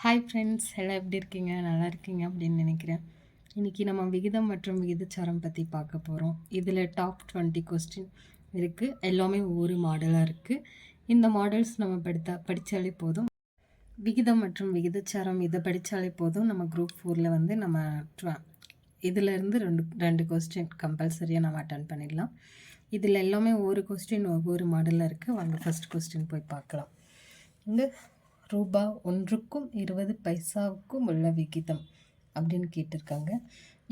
Hi friends, எல்லாம் எப்படி இருக்கீங்க? நல்லா இருக்கீங்க அப்படின்னு நினைக்கிறேன். இன்றைக்கி நம்ம விகிதம் மற்றும் விகிதச்சாரம் பற்றி பார்க்க போகிறோம். இதில் டாப் 20 கொஸ்டின் இருக்குது. எல்லாமே ஒவ்வொரு மாடலாக இருக்குது. இந்த மாடல்ஸ் நம்ம படித்தாலே போதும். விகிதம் மற்றும் விகிதச்சாரம் இதை படித்தாலே போதும். நம்ம குரூப் 4ல் வந்து நம்ம இதிலேருந்து ரெண்டு கொஸ்டின் கம்பல்சரியாக நம்ம அட்டன் பண்ணிடலாம். இதில் எல்லாமே ஒவ்வொரு கொஸ்டின் ஒவ்வொரு மாடலில் இருக்குது. வாங்க ஃபஸ்ட் கொஸ்டின் போய் பார்க்கலாம். இங்கே ரூபா 1க்கும் 20 பைசாவுக்கும் உள்ள விகிதம் அப்படின்னு கேட்டிருக்காங்க.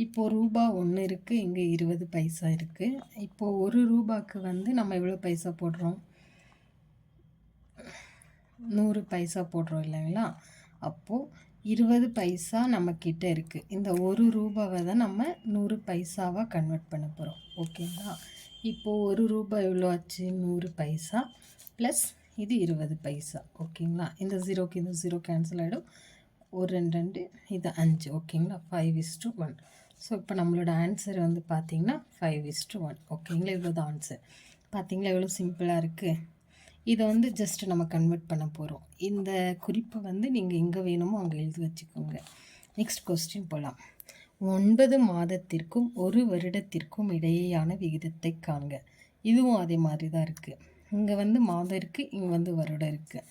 இப்போது ரூபா 1 இருக்குது, இங்கே 20 பைசா இருக்குது. இப்போது ஒரு ரூபாய்க்கு வந்து நம்ம எவ்வளோ பைசா போடுறோம்? 100 பைசா போடுறோம் இல்லைங்களா? அப்போது 20 பைசா நம்மக்கிட்ட இருக்குது. இந்த ஒரு ரூபாவை தான் நம்ம 100 பைசாவாக கன்வெர்ட் பண்ண போகிறோம். ஓகேங்களா? இப்போது ஒரு ரூபாய் எவ்வளோ ஆச்சு? 100 பைசா ப்ளஸ் இது 20 பைசா. ஓகேங்களா? இந்த ஜீரோக்கு இந்த ஜீரோ கேன்சல் ஆகிடும். ஒரு 2 இது 5. ஓகேங்களா? 5:1. ஸோ இப்போ நம்மளோட ஆன்சர் வந்து பார்த்திங்கன்னா 5:1. ஓகேங்களா? இவ்வளோ தான் ஆன்சர். பார்த்திங்களா எவ்வளோ சிம்பிளாக இருக்குது. இதை வந்து ஜஸ்ட் நம்ம கன்வெர்ட் பண்ண போகிறோம். இந்த குறிப்பை வந்து நீங்கள் எங்கே வேணுமோ அங்கே எழுதி வச்சுக்கோங்க. நெக்ஸ்ட் கொஸ்டின் போகலாம். 9 மாதத்திற்கும் 1 வருடத்திற்கும் இடையேயான விகிதத்தை காண்க. இதுவும் அதே மாதிரி தான் இருக்குது. இங்கே வந்து மாதம் இருக்குது, இங்கே வந்து வருடம் இருக்குது.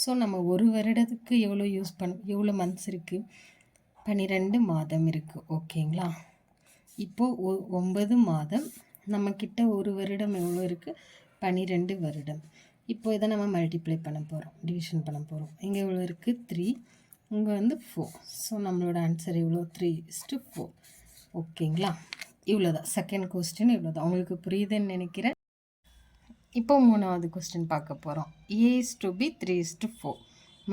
ஸோ நம்ம ஒரு வருடத்துக்கு எவ்வளோ எவ்வளோ மந்த்ஸ் இருக்குது? 12 மாதம் இருக்குது. ஓகேங்களா? இப்போது 9 மாதம் நம்மக்கிட்ட ஒரு வருடம் எவ்வளோ இருக்குது? 12 வருடம். இப்போ இதை நம்ம மல்டிப்ளை பண்ண போகிறோம், டிவிஷன் பண்ண போகிறோம். இங்கே எவ்வளோ இருக்குது? 3, இங்கே வந்து 4. ஸோ நம்மளோட ஆன்சர் எவ்வளோ? 3:4. ஓகேங்களா? இவ்வளோ தான் செகண்ட் கொஸ்டின். இவ்வளோ தான். உங்களுக்கு புரியுதுன்னு நினைக்கிறேன். இப்போ மூணாவது கொஸ்டின் பார்க்க போகிறோம். A:B 3:4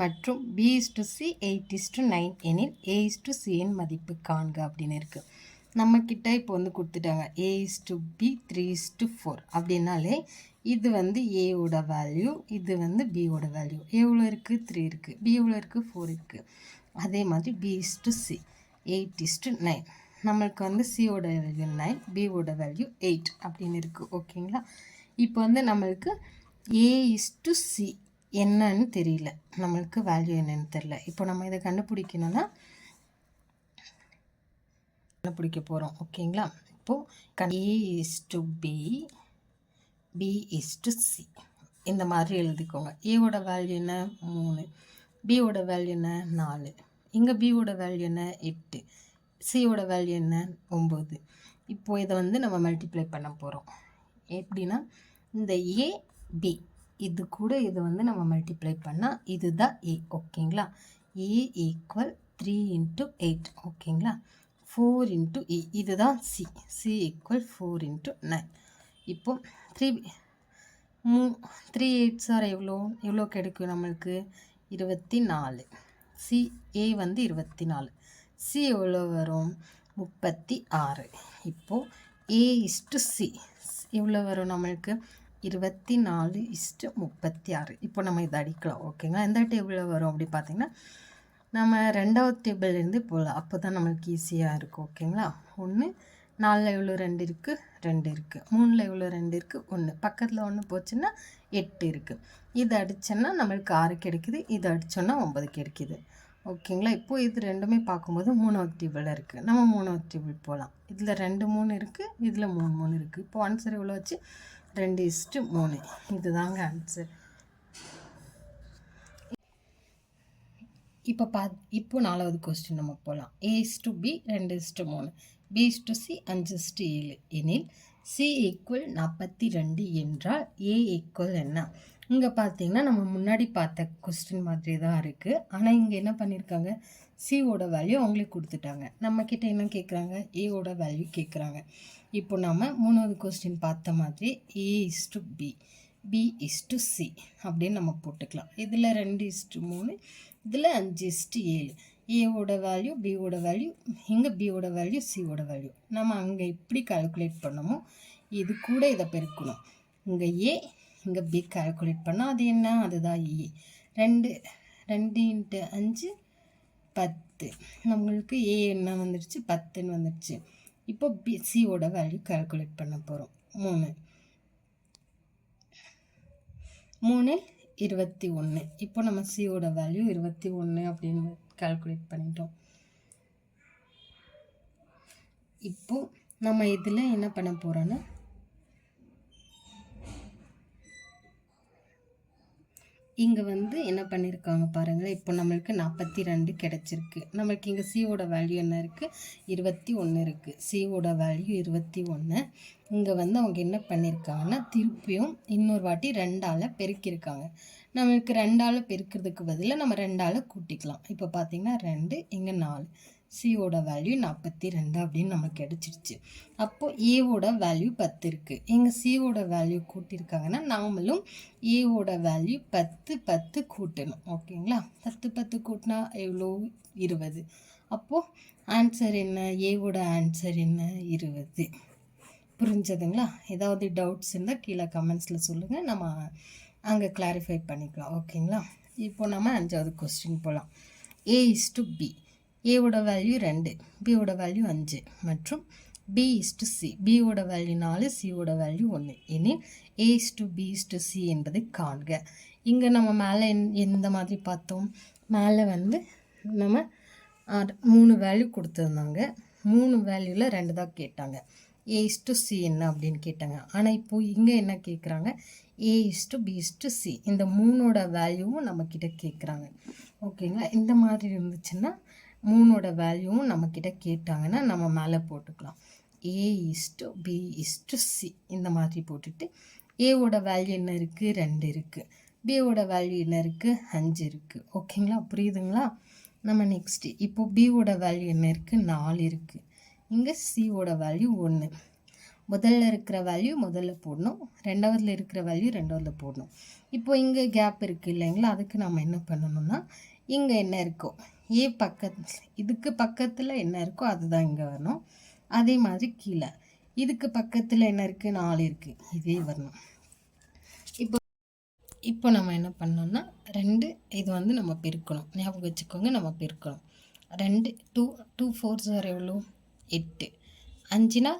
மற்றும் B:C 8:9 எனில் A:C மதிப்பு காண்க அப்படின்னு இருக்குது. நம்மக்கிட்ட இப்போ வந்து கொடுத்துட்டாங்க A:B 3:4 அப்படின்னாலே இது வந்து ஏவோட வேல்யூ, இது வந்து பியோட வேல்யூ. எவ்வளோ இருக்குது? 3 இருக்குது. பி எவ்வளோ இருக்குது? 4 இருக்குது. அதே மாதிரி B:C 8:9. நம்மளுக்கு வந்து சியோட வேல்யூ 9, பியோட வேல்யூ 8 அப்படின்னு இருக்குது. ஓகேங்களா? இப்போ வந்து நம்மளுக்கு A:C என்னன்னு தெரியல, நம்மளுக்கு வேல்யூ என்னன்னு தெரியல. இப்போ நம்ம இதை கண்டுபிடிக்கணும்னா கண்டுபிடிக்க போகிறோம். ஓகேங்களா? இப்போது A:B B:C இந்த மாதிரி எழுதிக்கோங்க. ஏவோட வேல்யூ என்ன? 3, பியோட வேல்யூ என்ன? 4, இங்கே பியோட வேல்யூ என்ன? 8, சியோட வேல்யூ என்ன? 9. இப்போது இதை வந்து நம்ம மல்டிப்ளை பண்ண போகிறோம். எப்படின்னா இந்த ஏபி இது கூட இதை வந்து நம்ம மல்டிப்ளை பண்ணால் இதுதான் ஏ. ஓகேங்களா? A = 3 × 8. ஓகேங்களா? 4 × E இதுதான் சி. சி = 4 × 9. இப்போ 3 8s எவ்வளோ கிடைக்கும் நம்மளுக்கு? 24. சி ஏ வந்து 24, சி எவ்வளோ வரும்? 36. இப்போது A:C எவ்வளோ வரும் நம்மளுக்கு? 24:36. இப்போ நம்ம இதை அடிக்கலாம். ஓகேங்களா? எந்த டேபிளில் வரும் அப்படி பார்த்திங்கன்னா நம்ம 2வது டேபிள்லேருந்து போகலாம். அப்போ தான் நம்மளுக்கு ஈஸியாக இருக்கும். ஓகேங்களா? 1 4ல் எவ்வளோ? 2 இருக்குது, 2 இருக்குது. 3ல் எவ்வளோ? 2 இருக்குது, 1. பக்கத்தில் 1 போச்சுன்னா 8 இருக்குது. இது அடித்தோன்னா நம்மளுக்கு 6 கிடைக்குது, இது அடித்தோன்னா 9 கிடைக்குது. ஓகேங்களா? இப்போது இது ரெண்டுமே பார்க்கும்போது 3வது டேபிளில் இருக்குது. நம்ம 3வது டேபிள் போகலாம். இதில் 2 3 இருக்குது, இதில் 3 3 இருக்குது. இப்போ ஆன்சர் எவ்வளோ வச்சு? 2:3. இதுதாங்க ஆன்சர். இப்போ 4வது கொஸ்டின் நம்ம போகலாம். A:B 2:3 B:C 5:7 எனில் C = 42 என்றால் A = என்ன? இங்கே பார்த்தீங்கன்னா நம்ம முன்னாடி பார்த்த கொஸ்டின் மாதிரி தான் இருக்குது. ஆனால் இங்கே என்ன பண்ணியிருக்காங்க? சியோட வேல்யூ அவங்களே கொடுத்துட்டாங்க. நம்மக்கிட்ட என்ன கேட்குறாங்க? ஏவோட வேல்யூ கேட்குறாங்க. இப்போ நம்ம 3வது கொஸ்டின் பார்த்த மாதிரி A:B B:C அப்படின்னு நம்ம போட்டுக்கலாம். இதில் 2:3, இதில் 5:7. ஏவோட வேல்யூ, பியோட வேல்யூ, இங்கே பியோட வேல்யூ, சியோட வேல்யூ. நம்ம அங்கே எப்படி கால்குலேட் பண்ணமோ இது கூட இதை பெருக்கணும். இங்கே ஏ, இங்கே பி கால்குலேட் பண்ணால் அது என்ன? அதுதான் ஏ. 2 × 5 10. நம்மளுக்கு ஏ என்ன வந்துடுச்சு? 10ன்னு வந்துடுச்சு. இப்போ சியோட வேல்யூ கால்குலேட் பண்ண போகிறோம். 3 21. இப்போ நம்ம சியோட வேல்யூ 21 அப்படின்னு கால்குலேட் பண்ணிட்டோம். இப்போ நம்ம இதில் என்ன பண்ண போகிறோன்னா இங்கே வந்து என்ன பண்ணியிருக்காங்க பாருங்கள். இப்போ நம்மளுக்கு 42 கிடச்சிருக்கு. நம்மளுக்கு இங்கே சியோட வேல்யூ என்ன இருக்குது? 21 இருக்குது. சியோட வேல்யூ 21. இங்கே வந்து அவங்க என்ன பண்ணியிருக்காங்கன்னா திருப்பியும் இன்னொரு வாட்டி 2ஆல் பெருக்கியிருக்காங்க. நம்மளுக்கு 2ஆல் பெருக்கிறதுக்கு பதிலாக நம்ம 2ஆல் கூட்டிக்கலாம். இப்போ பார்த்தீங்கன்னா 2 இங்கே 4. சியோட வேல்யூ 42 அப்படின்னு நமக்கு கிடச்சிருச்சு. அப்போது ஏவோட வேல்யூ 10 இருக்குது. எங்கள் சியோட வேல்யூ கூட்டியிருக்காங்கன்னா நாமளும் ஏவோட வேல்யூ 10 கூட்டணும். ஓகேங்களா? 10 கூட்டினா எவ்வளோ? 20. அப்போது ஆன்சர் என்ன? ஏவோட ஆன்சர் என்ன? 20. புரிஞ்சதுங்களா? ஏதாவது டவுட்ஸ் இருந்தால் கீழே கமெண்ட்ஸில் சொல்லுங்கள், நம்ம அங்கே கிளாரிஃபை பண்ணிக்கலாம். ஓகேங்களா? இப்போ நம்ம 5வது கொஸ்டின் போகலாம். A:B. ஏவோட வேல்யூ 2, பியோட வேல்யூ 5 மற்றும் B:C. பியோட வேல்யூ 4, சியோட வேல்யூ 1 எனில் A:B:C என்பதை காண்க. இங்கே நம்ம மேலே எந்த மாதிரி பார்த்தோம்? மேலே வந்து நம்ம 3 வேல்யூ கொடுத்துருந்தாங்க. 3 வேல்யூவில் 2 தான் கேட்டாங்க. A:C என்ன அப்படின்னு கேட்டாங்க. ஆனால் இப்போது இங்கே என்ன கேட்குறாங்க? A:B:C. இந்த 3ஓட வேல்யூவும் நம்மக்கிட்ட கேட்குறாங்க. ஓகேங்களா? இந்த மாதிரி இருந்துச்சுன்னா 3ஓட வேல்யூவும் நம்மக்கிட்ட கேட்டாங்கன்னா நம்ம மேலே போட்டுக்கலாம். A:B:C இந்த மாதிரி போட்டுட்டு ஏவோட வேல்யூ என்ன இருக்குது? 2 இருக்குது. பியோட வேல்யூ என்ன இருக்குது? 5 இருக்குது. ஓகேங்களா? புரியுதுங்களா? நம்ம நெக்ஸ்ட்டு இப்போது பியோட வேல்யூ என்ன இருக்குது? 4 இருக்குது. இங்கே சியோட வேல்யூ 1. முதல்ல இருக்கிற வேல்யூ முதல்ல போடணும், 2வதுல இருக்கிற வேல்யூ 2வதுல போடணும். இப்போ இங்கே கேப் இருக்குது இல்லைங்களா? அதுக்கு நம்ம என்ன பண்ணணும்னா இங்கே என்ன இருக்கோ ஏ பக்கத்தில் இதுக்கு பக்கத்தில் என்ன இருக்கோ அதுதான் இங்கே வரணும். அதே மாதிரி கீழே இதுக்கு பக்கத்தில் என்ன இருக்குது? 4 இருக்குது. இதே வரணும். இப்போ நம்ம என்ன பண்ணோம்னா 2 இது வந்து நம்ம பெருக்கணும். ஞாபகம் வச்சுக்கோங்க, நம்ம பெருக்கணும். 2 2 4 எவ்வளோ? 8. 5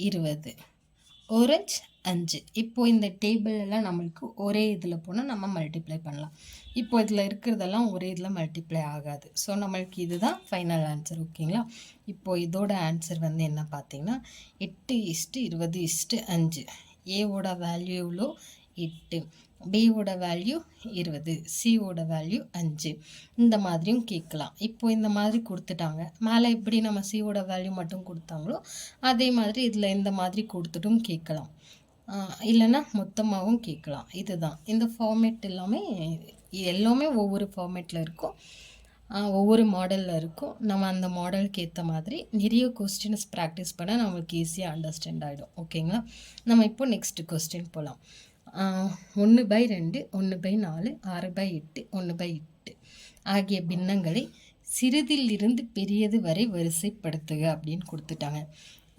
20. ஓரஞ்சு 5. இப்போ இந்த டேபிளெல்லாம் நம்மளுக்கு ஒரே இதில் போனால் நம்ம மல்டிப்ளை பண்ணலாம். இப்போ இதில் இருக்கிறதெல்லாம் ஒரே இதில் மல்டிப்ளை ஆகாது. ஸோ நம்மளுக்கு இதுதான் ஃபைனல் ஆன்சர். ஓகேங்களா? இப்போ இதோட ஆன்சர் வந்து என்ன பார்த்தீங்கன்னா 8:20:5. ஏவோட வேல்யூ எவ்வளோ? 8. பியோட வேல்யூ 20. சியோட வேல்யூ 5. இந்த மாதிரியும் கேட்கலாம். இப்போ இந்த மாதிரி கொடுத்துட்டாங்க. மேலே எப்படி நம்ம சியோட வேல்யூ மட்டும் கொடுத்தாங்களோ அதே மாதிரி இதில் இந்த மாதிரி கொடுத்துட்டும் கேட்கலாம். இல்லைன்னா மொத்தமாகவும் கேட்கலாம். இதுதான் இந்த ஃபார்மேட் எல்லாமே ஒவ்வொரு ஃபார்மேட்டில் இருக்கும், ஒவ்வொரு மாடலில் இருக்கும். நம்ம அந்த மாடலுக்கு ஏற்ற மாதிரி நிறைய கொஸ்டின்ஸ் ப்ராக்டிஸ் பண்ணால் நம்மளுக்கு ஈஸியாக அண்டர்ஸ்டாண்ட் ஆகிடும். ஓகேங்களா? நம்ம இப்போ நெக்ஸ்ட் கொஸ்டின் போகலாம். 1/2, 1/4, 6/8, 1/8 ஆகிய பின்னங்களை சிறிதில் இருந்து பெரியது வரை வரிசைப்படுத்துக அப்படின்னு கொடுத்துட்டாங்க.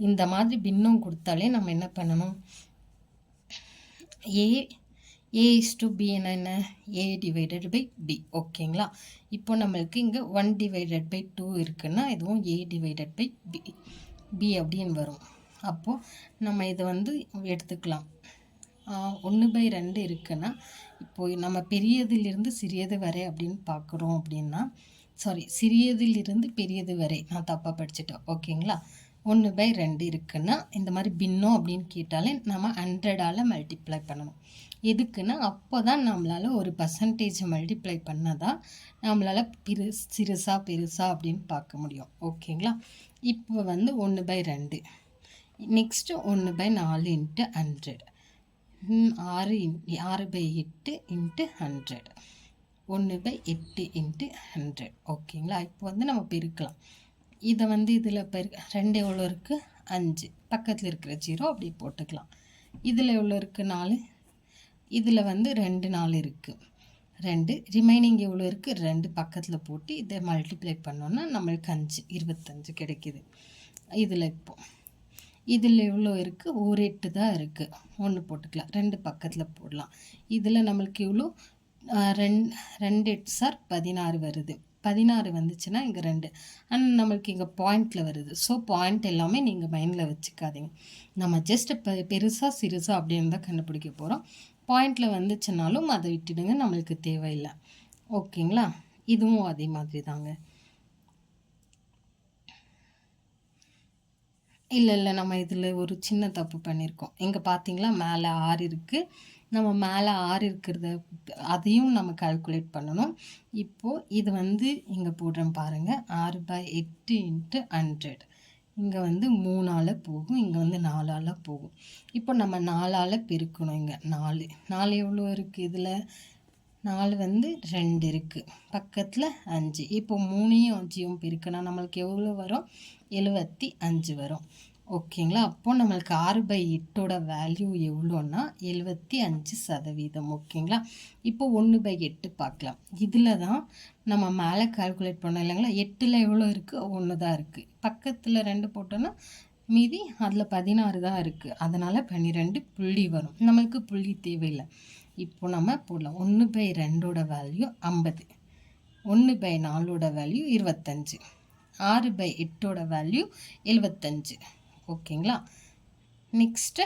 இந்த மாதிரி பின்னம் கொடுத்தாலே நம்ம என்ன பண்ணணும்? A:B என்ன? A/B. ஓகேங்களா? இப்போ நம்மளுக்கு இங்கே 1/2 இருக்குன்னா இதுவும் A/B அப்படின்னு வரும். அப்போது நம்ம இதை வந்து எடுத்துக்கலாம். 1/2 இருக்குன்னா இப்போது நம்ம பெரியதிலிருந்து சிறியது வரை அப்படின்னு பார்க்குறோம் அப்படின்னா சிறியதிலிருந்து பெரியது வரை நான் தப்பாக படிச்சுட்டேன். ஓகேங்களா? 1/2 இருக்குன்னா இந்த மாதிரி பின்னம் அப்படின்னு கேட்டாலே நம்ம 100ஆல் மல்டிப்ளை பண்ணணும். எதுக்குன்னா அப்போ தான் நம்மளால் ஒரு பர்சன்டேஜ் மல்டிப்ளை பண்ணாதான் நம்மளால் சிறுசா பெருசா அப்படின்னு பார்க்க முடியும். ஓகேங்களா? இப்போ வந்து 1/2. நெக்ஸ்ட்டு 1/4 × 100. 6/8 × 100. 1/8 × 100. ஓகேங்களா? இப்போ வந்து நம்ம பெருக்கலாம். இதை வந்து இதில் 2 எவ்வளோ இருக்குது? 5. பக்கத்தில் இருக்கிற 0 அப்படி போட்டுக்கலாம். இதில் எவ்வளோ இருக்குது? 4. இதில் வந்து 2 4 இருக்குது. 2 ரிமைனிங் எவ்வளோ இருக்குது? 2 பக்கத்தில் போட்டு இதை மல்டிப்ளை பண்ணோன்னா நம்மளுக்கு 5 25 கிடைக்கிது. இதில் இதில் எவ்வளோ இருக்குது? ஒரு 8 தான் இருக்குது. 1 போட்டுக்கலாம். 2 பக்கத்தில் போடலாம். இதில் நம்மளுக்கு எவ்வளோ? 2 8 16 வருது. 16 வந்துச்சுன்னா இங்கே 2 ஆனால் நம்மளுக்கு இங்கே பாயிண்டில் வருது. ஸோ பாயிண்ட் எல்லாமே நீங்கள் மைண்டில் வச்சுக்காதீங்க. நம்ம ஜஸ்ட் பெருசாக சிறுசா அப்படின்னு தான் கண்டுபிடிக்க போகிறோம். பாயிண்டில் வந்துச்சுனாலும் அதை விட்டுடுங்க, நம்மளுக்கு தேவையில்லை. ஓகேங்களா? இதுவும் அதே மாதிரி தாங்க. இல்லை நம்ம இதில் ஒரு சின்ன தப்பு பண்ணியிருக்கோம். இங்கே பார்த்தீங்களா, மேலே 6 இருக்குது. நம்ம மேலே 6 இருக்கிறத அதையும் நம்ம கால்குலேட் பண்ணணும். இப்போது இது வந்து இங்கே போடுறேன் பாருங்கள், 6/8 × 100. இங்கே வந்து 3ஆல் போகும், இங்கே வந்து 4ஆல் போகும். இப்போ நம்ம 4ஆல் பெருக்கணும். இங்கே 4 எவ்வளோ இருக்குது? இதில் 4 வந்து 2 இருக்குது, பக்கத்தில் 5. இப்போ 3யும் 5யும் பெருக்கினா நம்மளுக்கு எவ்வளோ வரும்? 75 வரும். ஓகேங்களா? அப்போது நம்மளுக்கு 6/8 வேல்யூ எவ்வளோன்னா 75%. ஓகேங்களா? இப்போ 1/8 பார்க்கலாம். இதில் தான் நம்ம மேலே கால்குலேட் பண்ணோம் இல்லைங்களா? 8ல் எவ்வளோ இருக்குது? 1 தான் இருக்குது. பக்கத்தில் 2 போட்டோன்னா மீதி அதில் 16 தான் இருக்குது. அதனால் 12 புள்ளி வரும். நம்மளுக்கு புள்ளி தேவையில்லை. இப்போ நம்ம போடலாம். 1/2 வேல்யூ 50, 1/4 வேல்யூ 25, 6/8 வேல்யூ 75. ஓகேங்களா? நெக்ஸ்ட்டு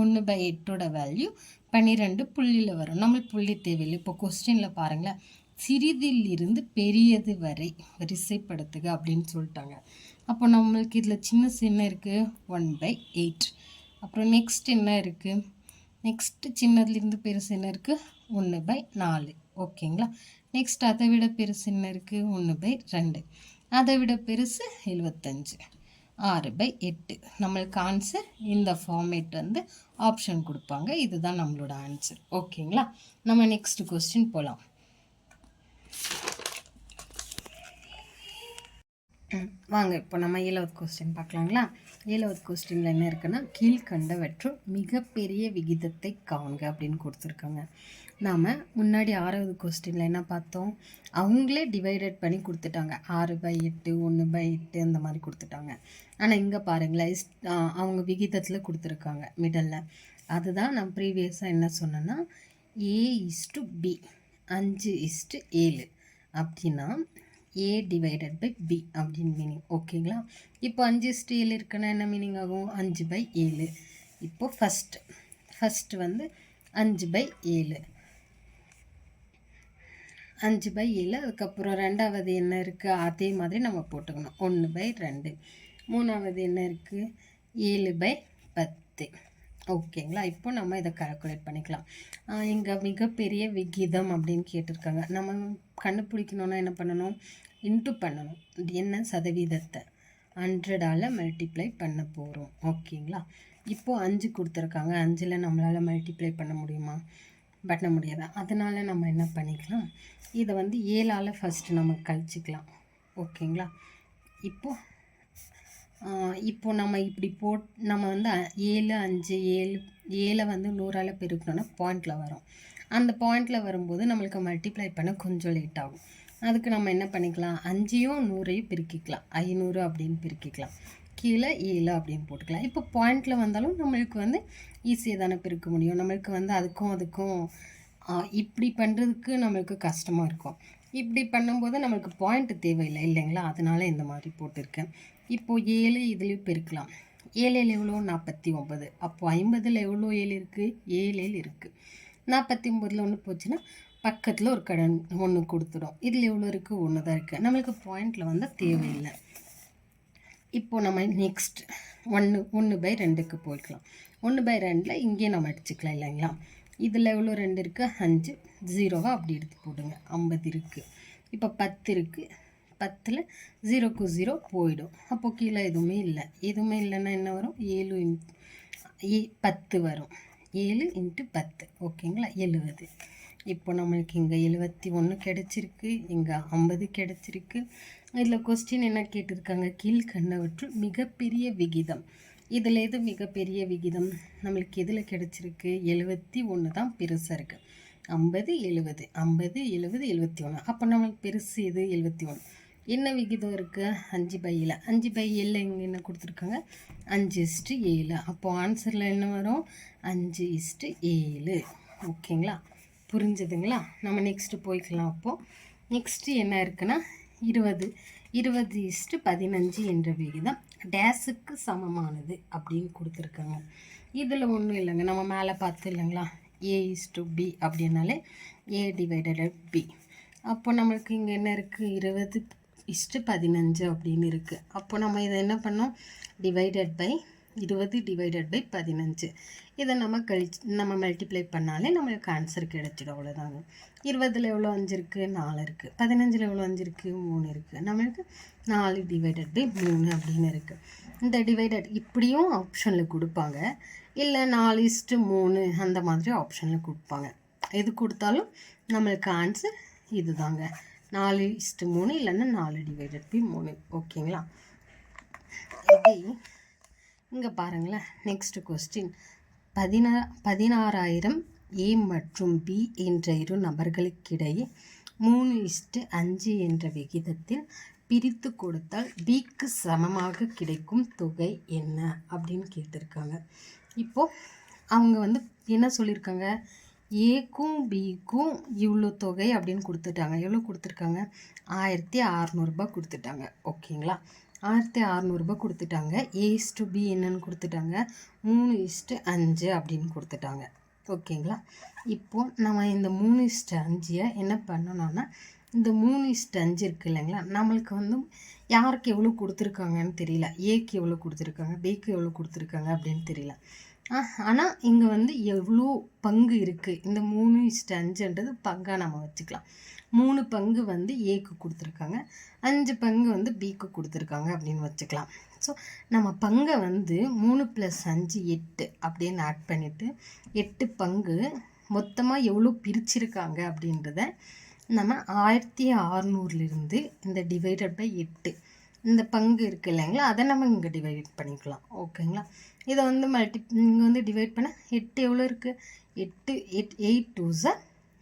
1/8 வேல்யூ 12 புள்ளியில் வரும். நம்மளுக்கு புள்ளி தேவையில்லை. இப்போ கொஸ்டினில் பாருங்களேன், சிறிதில் இருந்து பெரியது வரை வரிசைப்படுத்துக அப்படின்னு சொல்லிட்டாங்க. அப்போ நம்மளுக்கு இதில் சின்ன இருக்குது 1/8. அப்புறம் நெக்ஸ்ட் என்ன இருக்குது? நெக்ஸ்ட்டு சின்னதுலேருந்து பெருசு என்ன இருக்குது? 1/4. ஓகேங்களா? நெக்ஸ்ட் அதை விட பெருசு என்ன இருக்குது? 1/2. அதை விட பெருசு 75, 6/8. நம்மளுக்கு ஆன்சர் இந்த ஃபார்மேட் வந்து ஆப்ஷன் கொடுப்பாங்க. இதுதான் நம்மளோட ஆன்சர். ஓகேங்களா? நம்ம நெக்ஸ்ட் கொஸ்டின் போகலாம். வாங்க இப்போ நம்ம 7வது கொஸ்டின் பார்க்கலாங்களா? 7வது கொஸ்டினில் என்ன இருக்குன்னா, கீழ்கண்டவற்றுள் மிகப்பெரிய விகிதத்தை காண்க அப்படின்னு கொடுத்துருக்காங்க. நாம் முன்னாடி 6வது கொஸ்டினில் என்ன பார்த்தோம்? அவங்களே டிவைடட் பண்ணி கொடுத்துட்டாங்க. 6/8, 1/8 அந்த மாதிரி கொடுத்துட்டாங்க. ஆனால் இங்கே பாருங்களேன், அவங்க விகிதத்தில் கொடுத்துருக்காங்க மிடலில். அதுதான் நான் ப்ரீவியஸாக என்ன சொன்னேன்னா, A/B 5:7 அப்படின்னா A/B அப்படின்னு மீனிங். ஓகேங்களா? இப்போ 5:7 இருக்குன்னா என்ன மீனிங் ஆகும்? 5/7. இப்போ ஃபஸ்ட்டு வந்து 5/7, 5/7. அதுக்கப்புறம் 2வது என்ன இருக்குது? அதே மாதிரி நம்ம போட்டுக்கணும், 1/2. 3வது என்ன இருக்குது? 7/10. ஓகேங்களா? இப்போ நம்ம இதை கால்குலேட் பண்ணிக்கலாம். இங்கே மிகப்பெரிய விகிதம் அப்படின்னு கேட்டிருக்காங்க. நம்ம கண்டுபிடிக்கணுன்னா என்ன பண்ணணும்? இன்ட்டு பண்ணணும். என்ன சதவீதத்தை 100ஆல் மல்டிப்ளை பண்ண போகிறோம். ஓகேங்களா? இப்போது 5 கொடுத்துருக்காங்க. 5ல் நம்மளால் மல்டிப்ளை பண்ண முடியுமா? பண்ண முடியாது. அதனால் நம்ம என்ன பண்ணிக்கலாம்? இதை வந்து 7ஆல் ஃபஸ்ட்டு நம்ம கழிச்சிக்கலாம். ஓகேங்களா? இப்போது நம்ம இப்படி நம்ம வந்து 7, 5, 7 வந்து 100ஆல் பெருக்கணும்னா பாயிண்டில் வரும். அந்த பாயிண்டில் வரும்போது நம்மளுக்கு மல்டிப்ளை பண்ண கொஞ்சம் லேட் ஆகும். அதுக்கு நம்ம என்ன பண்ணிக்கலாம்? 5யும் 100ஐயும் பெருக்கிக்கலாம். 500 அப்படின்னு பெருக்கிக்கலாம். கீழே 7 அப்படின்னு போட்டுக்கலாம். இப்போ பாயிண்டில் வந்தாலும் நம்மளுக்கு வந்து ஈஸியாக தானே பெருக்க முடியும். நம்மளுக்கு வந்து அதுக்கும் இப்படி பண்ணுறதுக்கு நம்மளுக்கு கஷ்டமாக இருக்கும். இப்படி பண்ணும்போது நம்மளுக்கு பாயிண்ட் தேவையில்லை இல்லைங்களா? அதனால் இந்த மாதிரி போட்டிருக்கேன். இப்போது 7 இதுலேயும் பெருக்கலாம். 7 எவ்வளோ? 49. அப்போது 50ல் எவ்வளோ 7 இருக்குது? 7 இருக்குது. 49ல் 1 போச்சுன்னா பக்கத்தில் ஒரு கடன் 1 கொடுத்துடும். இதில் எவ்வளோ இருக்குது? 1 தான் இருக்குது. நம்மளுக்கு பாயிண்டில் வந்து தேவையில்லை. இப்போது நம்ம நெக்ஸ்ட் 1/2க்கு போய்க்கலாம். 1/2 இங்கே நம்ம அடிச்சுக்கலாம் இல்லைங்களா? இதில் எவ்வளோ 2 இருக்குது? 5. 0வா அப்படி எடுத்து போடுங்க. 50 இருக்குது. இப்போ 10 இருக்குது. 10ல் 0க்கு 0 போயிடும். அப்போது கீழே எதுவுமே இல்லை. எதுவுமே இல்லைன்னா என்ன வரும்? 10 வரும். 7 × 10. ஓகேங்களா? 70. இப்போ நம்மளுக்கு இங்கே 71 கிடச்சிருக்கு, இங்கே 50 கிடச்சிருக்கு. இதில் கொஸ்டின் என்ன கேட்டிருக்காங்க? கீழ்கண்டவற்றுள் மிகப்பெரிய விகிதம். இதில் எது மிகப்பெரிய விகிதம்? நம்மளுக்கு எதில் கிடச்சிருக்கு? 71 தான் பெருசாக இருக்குது. 50, 70, 50, 70, 71. அப்போ நம்மளுக்கு பெருசு எது? 71. என்ன விகிதம் இருக்குது? 5/7. 5/7 இங்கே என்ன கொடுத்துருக்காங்க? 5:7. அப்போது ஆன்சரில் என்ன வரும்? 5:7. ஓகேங்களா? புரிஞ்சுதுங்களா? நம்ம நெக்ஸ்ட்டு போய்க்கலாம். அப்போது நெக்ஸ்ட்டு என்ன இருக்குன்னா 20:15 என்ற விகிதம் டேஸுக்கு சமமானது அப்படின்னு கொடுத்துருக்காங்க. இதில் ஒன்றும் இல்லைங்க, நம்ம மேலே பார்த்து இல்லைங்களா, A/B அப்படின்னாலே A/B. அப்போ நம்மளுக்கு இங்கே என்ன இருக்குது, 20:15 அப்படின்னு இருக்குது. அப்போ நம்ம இதை என்ன பண்ணோம், டிவைடட் பை 20/15. இதை நம்ம மல்டிப்ளை பண்ணாலே நம்மளுக்கு ஆன்சர் கிடைச்சிடும், அவ்வளோதாங்க. 20ல் எவ்வளோ 5 இருக்குது, 4 இருக்குது. 15ல் எவ்வளோ 5 இருக்குது, 3 இருக்குது. நம்மளுக்கு 4/3 அப்படின்னு இருக்குது. இந்த டிவைடட் இப்படியும் ஆப்ஷனில் கொடுப்பாங்க, இல்லை 4:3 அந்த மாதிரி ஆப்ஷனில் கொடுப்பாங்க. எது கொடுத்தாலும் நம்மளுக்கு ஆன்சர் இது தாங்க, 4:3 இல்லைன்னா 4/3. ஓகேங்களா. இதே இங்கே பாருங்களேன், நெக்ஸ்ட் கொஸ்டின். 16,000 A மற்றும் B என்ற இரு நபர்களுக்கிடையே 3:5 என்ற விகிதத்தில் பிரித்து கொடுத்தால் Bக்கு சமமாக கிடைக்கும் தொகை என்ன அப்படின்னு கேட்டிருக்காங்க. இப்போது அவங்க என்ன சொல்லியிருக்காங்க, ஏக்கும் பிக்கும் இவ்வளோ தொகை அப்படின்னு கொடுத்துட்டாங்க. எவ்வளோ கொடுத்துருக்காங்க, 1600 கொடுத்துட்டாங்க. ஓகேங்களா, 1600 கொடுத்துட்டாங்க. A/B என்னன்னு கொடுத்துட்டாங்க, 3:5 அப்படின்னு கொடுத்துட்டாங்க. ஓகேங்களா. இப்போது நம்ம இந்த 3:5 என்ன பண்ணணும்னா, இந்த 3:5 இருக்குது இல்லைங்களா, நம்மளுக்கு யாருக்கு எவ்வளோ கொடுத்துருக்காங்கன்னு தெரியல. ஏக்கு எவ்வளோ கொடுத்துருக்காங்க, பிக்கு எவ்வளோ கொடுத்துருக்காங்க அப்படின்னு தெரியல. ஆனால் இங்கே எவ்வளோ பங்கு இருக்குது, இந்த 3:5ன்றது பங்காக நம்ம வச்சுக்கலாம். 3 பங்கு ஏக்கு கொடுத்துருக்காங்க, 5 பங்கு பிக்கு கொடுத்துருக்காங்க அப்படின்னு வச்சுக்கலாம். ஸோ நம்ம பங்கை 3 + 5 8 அப்படின்னு ஆட் பண்ணிவிட்டு 8 பங்கு மொத்தமாக எவ்வளோ பிரிச்சிருக்காங்க அப்படின்றத நம்ம 1600லிருந்து இந்த டிவைடட் பை 8 இந்த பங்கு இருக்குது இல்லைங்களா, அதை நம்ம இங்கே டிவைட் பண்ணிக்கலாம். ஓகேங்களா. இதை இங்கே டிவைட் பண்ண 8 எவ்வளோ இருக்குது, 8 2s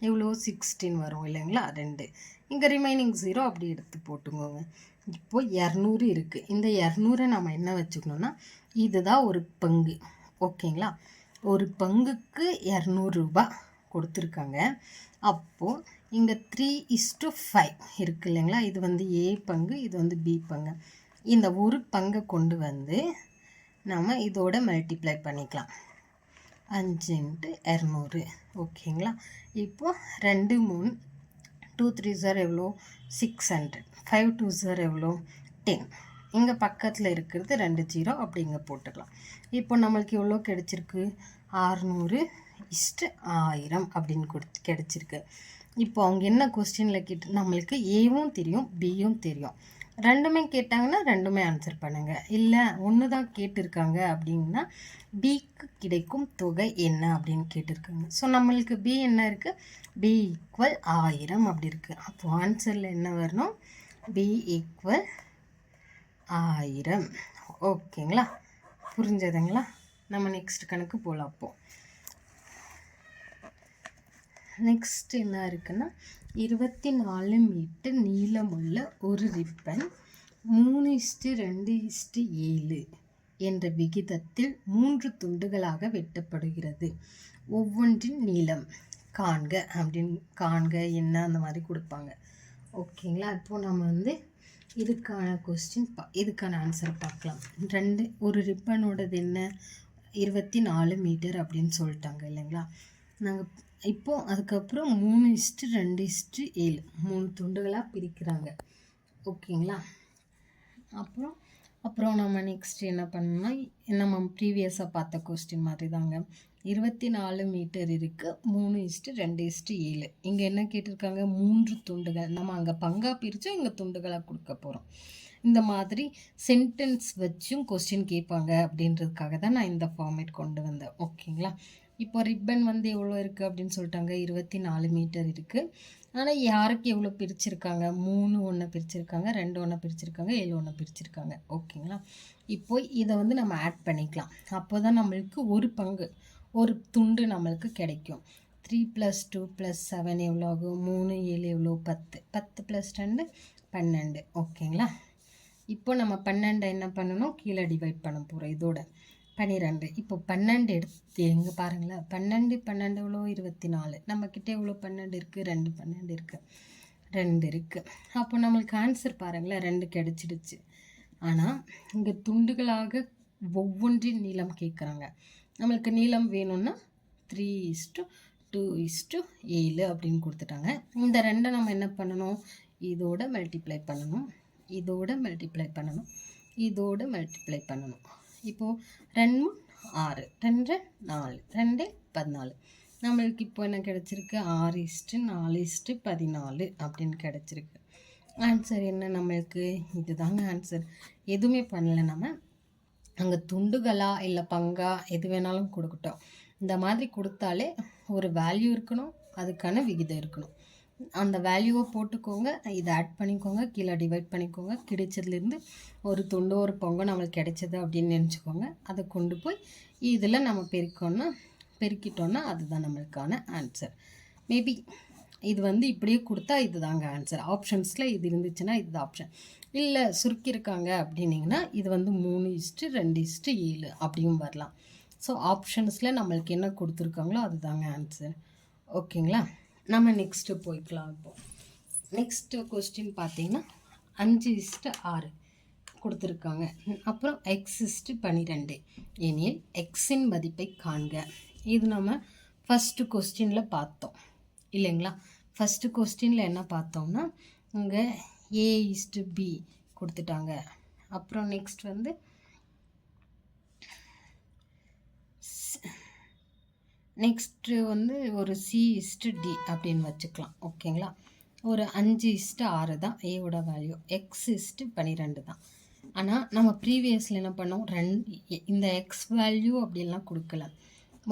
எவ்வளோ 16 வரும் இல்லைங்களா, 2. இங்கே ரிமைனிங் 0 அப்படி எடுத்து போட்டுக்கோங்க. இப்போது 200 இருக்குது. இந்த 200 நம்ம என்ன வச்சுக்கணுன்னா, இதுதான் ஒரு பங்கு. ஓகேங்களா, ஒரு பங்குக்கு 200 ரூபாய் கொடுத்துருக்காங்க. அப்போது இங்கே 3:5 இருக்குது இல்லைங்களா, இது A பங்கு, இது B பங்கு. இந்த ஒரு பங்கை கொண்டு நம்ம இதோட மல்டிப்ளை பண்ணிக்கலாம், 5 × 200. ஓகேங்களா. இப்போது 2 3 2 3s எவ்வளோ 600, 5 2s எவ்வளோ 10. இங்கே பக்கத்தில் இருக்கிறது 2 0 அப்படி இங்கே போட்டுக்கலாம். இப்போ நம்மளுக்கு எவ்வளோ கிடச்சிருக்கு, 600:1000 அப்படின்னு கிடச்சிருக்கு. இப்போ அவங்க என்ன கொஸ்டினில் கேட்டு, நம்மளுக்கு ஏவும் தெரியும் பியும் தெரியும், ரெண்டுமே கேட்டாங்கன்னா ரெண்டுமே ஆன்சர் பண்ணுங்கள். இல்லை ஒன்று தான் கேட்டிருக்காங்க அப்படின்னா பிக்கு கிடைக்கும் தொகை என்ன அப்படின்னு கேட்டிருக்காங்க. ஸோ நம்மளுக்கு பி என்ன இருக்குது, B = 1000 அப்படி இருக்குது. அப்போ ஆன்சரில் என்ன வரணும், B = 1000. ஓகேங்களா, புரிஞ்சதுங்களா. நம்ம நெக்ஸ்ட் கணக்கு போகலாம். அப்போது நெக்ஸ்ட் என்ன இருக்குன்னா, 24 மீட்டர் நீளமுள்ள ஒரு ரிப்பன் 3:2:7 என்ற விகிதத்தில் 3 துண்டுகளாக வெட்டப்படுகிறது. ஒவ்வொன்றின் நீளம் காண்க என்ன அந்த மாதிரி கொடுப்பாங்க. ஓகேங்களா. இப்போது நம்ம இதுக்கான கொஸ்டின் இதுக்கான ஆன்சர் பார்க்கலாம். ஒரு ரிப்பனோடது என்ன 24 மீட்டர் அப்படின்னு சொல்லிட்டாங்க இல்லைங்களா. நாங்கள் இப்போது அதுக்கப்புறம் 3:2:7 3 துண்டுகளாக பிரிக்கிறாங்க. ஓகேங்களா. அப்புறம் நம்ம நெக்ஸ்ட் என்ன பண்ணோம்னா, நம்ம ப்ரீவியஸாக பார்த்த கொஸ்டின் மாதிரி தாங்க, 24 மீட்டர் இருக்குது, 3:2:7. இங்கே என்ன கேட்டிருக்காங்க, 3 துண்டுகள். நம்ம அங்கே பங்காக பிரித்தோம், இங்கே துண்டுகளாக கொடுக்க போகிறோம். இந்த மாதிரி சென்டென்ஸ் வச்சும் கொஸ்டின் கேட்பாங்க அப்படின்றதுக்காக தான் நான் இந்த ஃபார்மேட் கொண்டு வந்தேன். ஓகேங்களா. இப்போ ரிப்பன் எவ்வளோ இருக்குது அப்படின்னு சொல்லிட்டாங்க, 24 மீட்டர் இருக்குது. ஆனால் யாருக்கு எவ்வளோ பிரிச்சிருக்காங்க, 3 ஒன்று பிரிச்சிருக்காங்க, 2 ஒன்று பிரிச்சிருக்காங்க, 7 ஒன்று பிரிச்சிருக்காங்க. ஓகேங்களா. இப்போ இதை நம்ம ஆட் பண்ணிக்கலாம். அப்போ தான் நம்மளுக்கு ஒரு பங்கு ஒரு துண்டு நம்மளுக்கு கிடைக்கும். 3 + 2 + 7 எவ்வளோ ஆகும், 3 7 எவ்வளோ 10, 10 + 2 12. ஓகேங்களா. இப்போ நம்ம 12 என்ன பண்ணணும், கீழே டிவைட் பண்ண போகிறோம் இதோட 12. இப்போ 12 எடுத்து எங்கே பாருங்களேன், 12 எவ்வளோ 24. நம்மக்கிட்ட எவ்வளோ 12 இருக்குது, 2 12 இருக்குது, 2 இருக்குது. அப்போ நம்மளுக்கு ஆன்சர் பாருங்களேன், 2 கிடச்சிடுச்சு. ஆனால் இங்கே துண்டுகளாக ஒவ்வொன்றின் நீளம் கேட்குறாங்க. நம்மளுக்கு நீளம் வேணும்னா 3:2 2:7 அப்படின்னு கொடுத்துட்டாங்க. இந்த 2 நம்ம என்ன பண்ணணும், இதோட மல்டிப்ளை பண்ணணும், இதோட மல்டிப்ளை பண்ணணும், இதோட மல்டிப்ளை பண்ணணும். இப்போது 2 6, 2 4, 2 14. நம்மளுக்கு இப்போ என்ன கிடச்சிருக்கு, 6:4:14 அப்படின்னு கிடச்சிருக்கு. ஆன்சர் என்ன நம்மளுக்கு, இதுதாங்க ஆன்சர். எதுவுமே பண்ணல நம்ம. அங்கே துண்டுகளா இல்லை பங்கா எது வேணாலும் கொடுக்கட்டும். இந்த மாதிரி கொடுத்தாலே ஒரு வேல்யூ இருக்கணும், அதுக்கான விகிதம் இருக்கணும். அந்த வேல்யூவை போட்டுக்கோங்க, இதை ஆட் பண்ணிக்கோங்க, கீழே டிவைட் பண்ணிக்கோங்க. கிடைச்சதுலேருந்து ஒரு துண்டு ஒரு பங்கு நம்மளுக்கு கிடைச்சது அப்படின்னு நினச்சிக்கோங்க. அதை கொண்டு போய் இதில் நம்ம பெருக்கிட்டோன்னா அதுதான் நம்மளுக்கான ஆன்சர். மேபி இது இப்படியே கொடுத்தா இது தாங்க ஆன்சர். ஆப்ஷன்ஸில் இது இருந்துச்சுன்னா இது ஆப்ஷன். இல்லை சுருக்கியிருக்காங்க அப்படின்னிங்கன்னா இது 3:2:7 அப்படியும் வரலாம். ஸோ ஆப்ஷன்ஸில் நம்மளுக்கு என்ன கொடுத்துருக்காங்களோ அது தாங்க ஆன்சர். ஓகேங்களா, நம்ம நெக்ஸ்ட்டு போய்க்கலாம். இப்போது நெக்ஸ்ட்டு கொஸ்டின் பார்த்தீங்கன்னா 5:6 கொடுத்துருக்காங்க. அப்புறம் x:12 எனில் எக்ஸின் மதிப்பை காண்க. இது நம்ம ஃபஸ்ட்டு கொஸ்டினில் பார்த்தோம் இல்லைங்களா. ஃபஸ்ட்டு கொஸ்டினில் என்ன பார்த்தோம்னா இங்கே a:b கொடுத்துட்டாங்க. அப்புறம் நெக்ஸ்ட் ஒரு c:d அப்படின்னு வச்சுக்கலாம். ஓகேங்களா, ஒரு 5:6 தான் ஏவோட வேல்யூ, x:12 தான். ஆனால் நம்ம ப்ரீவியஸில் என்ன பண்ணோம், இந்த எக்ஸ் வேல்யூ அப்படின்லாம் கொடுக்கல,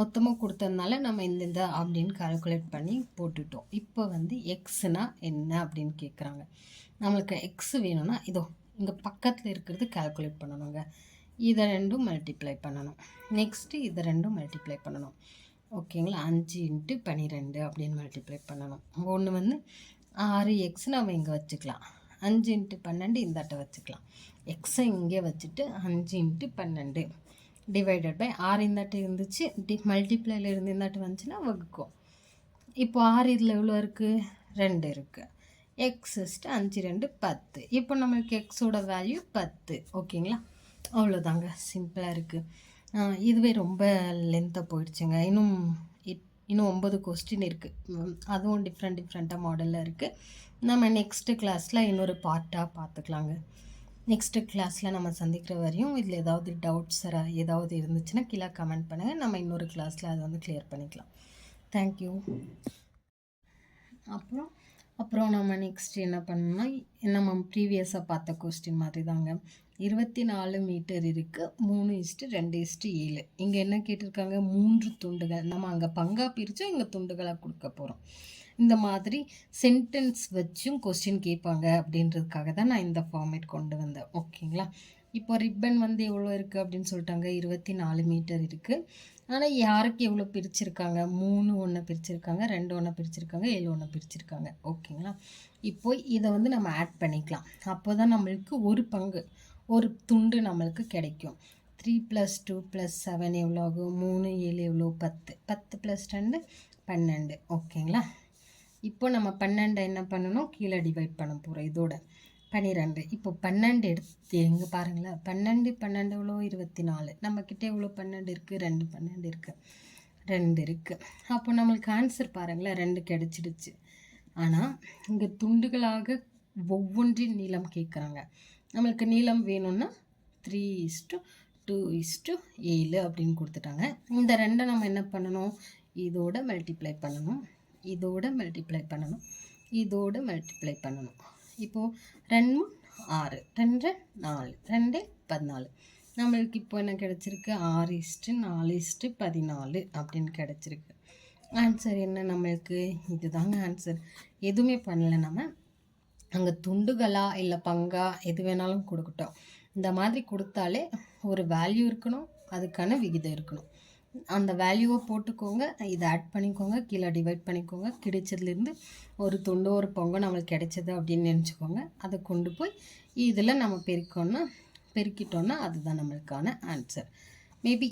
மொத்தமாக கொடுத்ததுனால நம்ம இந்த அப்படின்னு கால்குலேட் பண்ணி போட்டுட்டோம். இப்போ எக்ஸ்னா என்ன அப்படின்னு கேட்குறாங்க. நம்மளுக்கு எக்ஸ் வேணும்னா இதோ இங்கே பக்கத்தில் இருக்கிறது கால்குலேட் பண்ணணுங்க. இதை 2 மல்டிப்ளை பண்ணணும். நெக்ஸ்ட்டு இதை 2 மல்டிப்ளை பண்ணணும். ஓகேங்களா, 5:12 அப்படின்னு மல்டிப்ளை பண்ணணும். ஒன்று 6x நம்ம இங்கே வச்சுக்கலாம், 5x12 இந்தாட்ட வச்சுக்கலாம். எக்ஸை இங்கே வச்சுட்டு 5x12 டிவைடட் பை 6 இந்தாட்டு இருந்துச்சு, மல்டிப்ளைல இருந்து இந்தாட்டு வந்துச்சுன்னா வகுக்கும். இப்போ 6 இதில் எவ்வளோ இருக்குது, 2 இருக்குது. x:5 10. இப்போ நம்மளுக்கு எக்ஸோட வேல்யூ 10. ஓகேங்களா, அவ்வளோதாங்க, சிம்பிளாக இருக்குது. இதுவே ரொம்ப லென்த்தாக போயிடுச்சுங்க. இன்னும் 9 கொஸ்டின் இருக்குது. அதுவும் டிஃப்ரெண்ட்டாக மாடலில் இருக்குது. நம்ம நெக்ஸ்ட்டு கிளாஸில் இன்னொரு பார்ட்டாக பார்த்துக்கலாங்க. நெக்ஸ்ட்டு கிளாஸில் நம்ம சந்திக்கிற வரையும் இதில் ஏதாவது டவுட்ஸ் ஏதாவது இருந்துச்சுன்னா கீழே கமெண்ட் பண்ணுங்கள். நம்ம இன்னொரு கிளாஸில் அதை கிளியர் பண்ணிக்கலாம். தேங்க்யூ. அப்புறம் நம்ம நெக்ஸ்ட் என்ன பண்ணோம்னா நம்ம ப்ரீவியஸாக பார்த்த கொஸ்டின் மாதிரி தாங்க. 24 மீட்டர் இருக்குது, 3:2:7. இங்கே என்ன கேட்டிருக்காங்க, 3 துண்டுகள். நம்ம அங்கே பங்கா பிரித்தோம், இங்கே துண்டுகளாக கொடுக்க போகிறோம். இந்த மாதிரி சென்டென்ஸ் வச்சும் கொஸ்டின் கேட்பாங்க அப்படின்றதுக்காக தான் நான் இந்த ஃபார்மேட் கொண்டு வந்தேன். ஓகேங்களா, இப்போ ரிப்பன் எவ்வளோ இருக்குது அப்படின்னு சொல்லிட்டாங்க, 24 மீட்டர் இருக்குது. ஆனால் யாருக்கு எவ்வளோ பிரிச்சிருக்காங்க, 3 ஒன்று பிரிச்சிருக்காங்க, 2 ஒன்று பிரிச்சிருக்காங்க, 7 ஒன்று பிரிச்சிருக்காங்க. ஓகேங்களா, இப்போ இதை நம்ம ஆட் பண்ணிக்கலாம். அப்போ தான் நம்மளுக்கு ஒரு பங்கு ஒரு துண்டு நம்மளுக்கு கிடைக்கும். 3 + 2 + 7 எவ்வளோ ஆகும், 3 7 எவ்வளோ 10, 10 + 2 12. ஓகேங்களா, இப்போ நம்ம 12 என்ன பண்ணணும், கீழே டிவைட் பண்ண போகிறோம் இதோட 12. இப்போ 12 எடுத்து எங்கே பாருங்களேன், 12 எவ்வளோ 24. நம்மக்கிட்ட எவ்வளோ 12 இருக்குது, 2 12 இருக்குது, 2 இருக்குது. அப்போ நம்மளுக்கு ஆன்சர் பாருங்களேன், 2 கிடச்சிடுச்சு. ஆனால் இங்கே துண்டுகளாக ஒவ்வொன்றின் நீளம் கேட்குறாங்க. நம்மளுக்கு நீளம் வேணும்னா 3:2:7 அப்படின்னு கொடுத்துட்டாங்க. இந்த 2 நம்ம என்ன பண்ணணும், இதோட மல்டிப்ளை பண்ணணும், இதோட மல்டிப்ளை பண்ணணும், இதோட மல்டிப்ளை பண்ணணும். இப்போது 2 6, 2 4, 2 14. நம்மளுக்கு இப்போ என்ன கிடச்சிருக்கு, 6:4:14 அப்படின்னு கிடச்சிருக்கு. ஆன்சர் என்ன நம்மளுக்கு, இதுதாங்க ஆன்சர். எதுவுமே பண்ணல நம்ம. அங்கே துண்டுகளா இல்லை பங்கா எது வேணாலும் கொடுக்கட்டும். இந்த மாதிரி கொடுத்தாலே ஒரு வேல்யூ இருக்கணும், அதுக்கான விகிதம் இருக்கணும். அந்த வேல்யூவை போட்டுக்கோங்க, இதை ஆட் பண்ணிக்கோங்க, கீழே டிவைட் பண்ணிக்கோங்க. கிடைச்சதுலேருந்து ஒரு துண்டு ஒரு பங்கு நம்மளுக்கு கிடைச்சது அப்படின்னு நினச்சிக்கோங்க. அதை கொண்டு போய் இதில் நம்ம பெருக்கிட்டோன்னா அதுதான் நம்மளுக்கான ஆன்சர். மேபி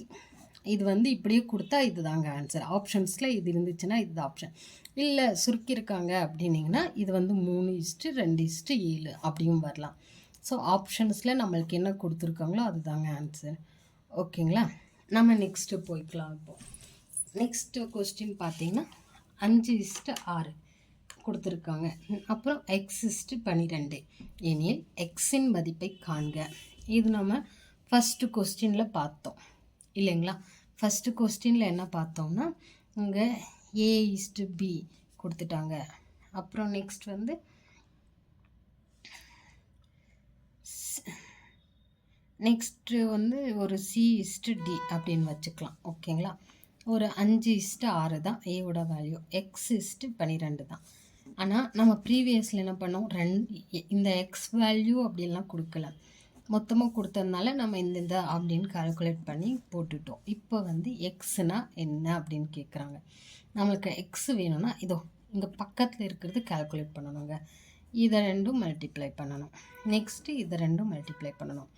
இது இப்படியே கொடுத்தா இது தாங்க ஆன்சர். ஆப்ஷன்ஸில் இது இருந்துச்சுன்னா இது ஆப்ஷன். இல்லை சுருக்கியிருக்காங்க அப்படின்னிங்கன்னா இது 3:2:7 அப்படியும் வரலாம். ஸோ ஆப்ஷன்ஸில் நம்மளுக்கு என்ன கொடுத்துருக்காங்களோ அது தாங்க ஆன்சர். ஓகேங்களா, நம்ம நெக்ஸ்ட்டு போய்க்கலாம். இப்போது நெக்ஸ்ட்டு கொஸ்டின் பார்த்தீங்கன்னா 5:6 கொடுத்துருக்காங்க. அப்புறம் x/12 எனில் எக்ஸின் மதிப்பை காண்க. இது நம்ம ஃபஸ்ட்டு கொஸ்டினில் பார்த்தோம் இல்லைங்களா? ஃபஸ்ட்டு கொஸ்டினில் என்ன பார்த்தோம்னா இங்கே a/b கொடுத்துட்டாங்க. அப்புறம் நெக்ஸ்ட் வந்து நெக்ஸ்ட்டு வந்து ஒரு c/d அப்படின்னு வச்சுக்கலாம். ஓகேங்களா? ஒரு 5:6 தான் ஏவோட வேல்யூ. x/12 தான். ஆனால் நம்ம ப்ரீவியஸில் என்ன பண்ணோம், இந்த எக்ஸ் வேல்யூ அப்படின்லாம் கொடுக்கல, மொத்தமாக கொடுத்ததுனால நம்ம இந்த அப்படின்னு கால்குலேட் பண்ணி போட்டுட்டோம். இப்போ வந்து எக்ஸ்னா என்ன அப்படின்னு கேட்குறாங்க. நம்மளுக்கு எக்ஸ் வேணும்னா இதோ இங்கே பக்கத்தில் இருக்கிறது கால்குலேட் பண்ணணுங்க. இதை ரெண்டும் மல்டிப்ளை பண்ணணும். நெக்ஸ்ட்டு இதை ரெண்டும் மல்டிப்ளை பண்ணணும்.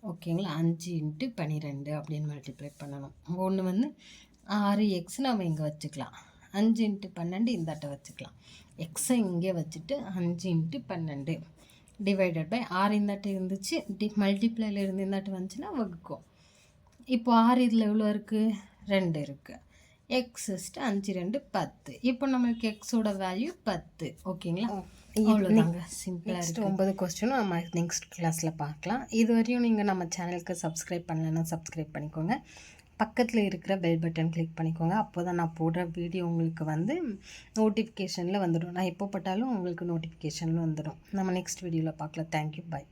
ஓகேங்களா? 5×12 அப்படின்னு மல்டிப்ளை பண்ணணும். ஒன்று வந்து 6x நம்ம இங்கே வச்சுக்கலாம், 5×12 இந்தாட்ட வச்சுக்கலாம். எக்ஸை இங்கே வச்சுட்டு 5×12 டிவைடட் பை 6 இந்தாட்ட இருந்துச்சு, மல்டிப்ளைல இருந்து இந்தாட்ட வந்துச்சுன்னா வகுக்கும். இப்போ 6 இதில் எவ்வளோ இருக்குது, 2 இருக்குது. x/5 10. இப்போ நம்மளுக்கு எக்ஸோட வேல்யூ 10. ஓகேங்களா? அவ்வளோதாங்க, சிம்பிளாக இருக்குது. 9 கொஸ்டினும் நம்ம நெக்ஸ்ட் கிளாஸில் பார்க்கலாம். இது வரையும் நீங்கள் நம்ம சேனலுக்கு சப்ஸ்கிரைப் பண்ணலைன்னா சப்ஸ்கிரைப் பண்ணிக்கோங்க. பக்கத்தில் இருக்கிற பெல் பட்டன் கிளிக் பண்ணிக்கோங்க. அப்போ தான் நான் போடுற வீடியோ உங்களுக்கு வந்து நோட்டிஃபிகேஷனில் வந்துடும். நான் எப்போ போட்டாலும் உங்களுக்கு நோட்டிஃபிகேஷனில் வந்துடும். நம்ம நெக்ஸ்ட் வீடியோவில் பார்க்கலாம். Thank you, by.